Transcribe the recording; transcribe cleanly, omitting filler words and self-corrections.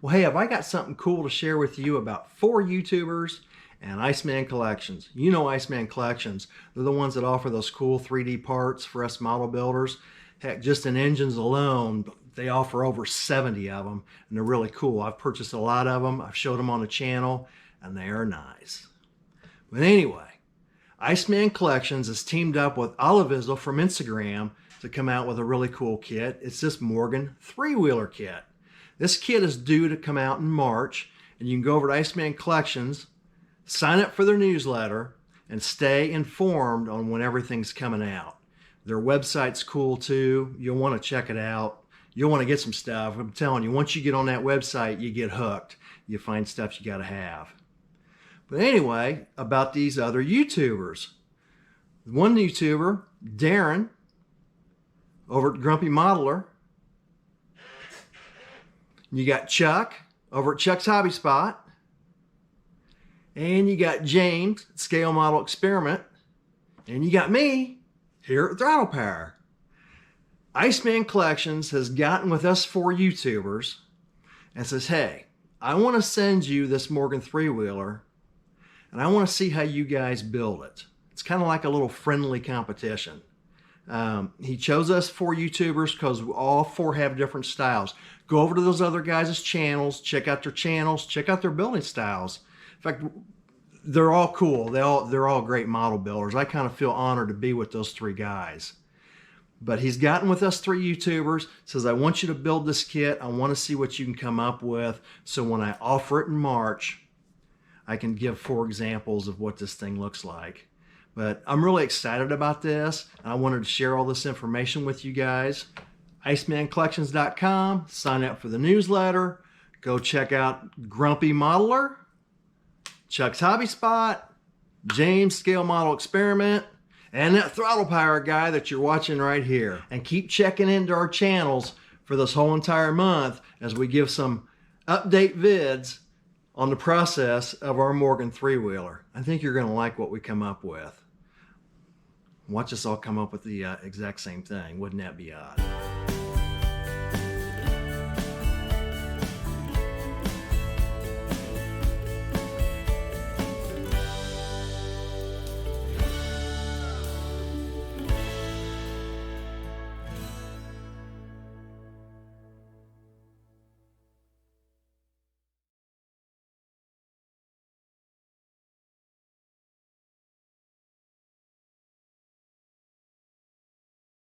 Well, hey, have I got something cool to share with you about 4 YouTubers and Iceman Collections. You know Iceman Collections. They're the ones that offer those cool 3D parts for us model builders. Heck, just in engines alone, they offer over 70 of them, and they're really cool. I've purchased a lot of them. I've showed them on the channel, and they are nice. But anyway, Iceman Collections has teamed up with Olivisel from Instagram to come out with a really cool kit. It's this Morgan 3-wheeler kit. This kit is due to come out in March, and you can go over to Iceman Collections, sign up for their newsletter, and stay informed on when everything's coming out. Their website's cool too. You'll want to check it out. You'll want to get some stuff. I'm telling you, once you get on that website, you get hooked. You find stuff you got to have. But anyway, about these other YouTubers. One YouTuber, Darren, over at Grumpy Modeler. You got Chuck over at Chuck's Hobby Spot. And you got James at Scale Model Experiment. And you got me here at Throttle Power. Iceman Collections has gotten with us 4 YouTubers and says, hey, I want to send you this Morgan 3-wheeler and I want to see how you guys build it. It's kind of like a little friendly competition. He chose us 4 YouTubers because all 4 have different styles. Go over to those other guys' channels, check out their channels, check out their building styles. In fact, they're all cool. They're all great model builders. I kind of feel honored to be with those 3 guys. But he's gotten with us 3 YouTubers, says, I want you to build this kit. I want to see what you can come up with. So when I offer it in March, I can give 4 examples of what this thing looks like. But I'm really excited about this. I wanted to share all this information with you guys. IcemanCollections.com, sign up for the newsletter. Go check out Grumpy Modeler, Chuck's Hobby Spot, James Scale Model Experiment, and that Throttle Power guy that you're watching right here. And keep checking into our channels for this whole entire month as we give some update vids on the process of our Morgan 3-wheeler. I think you're going to like what we come up with. Watch us all come up with the exact same thing. Wouldn't that be odd?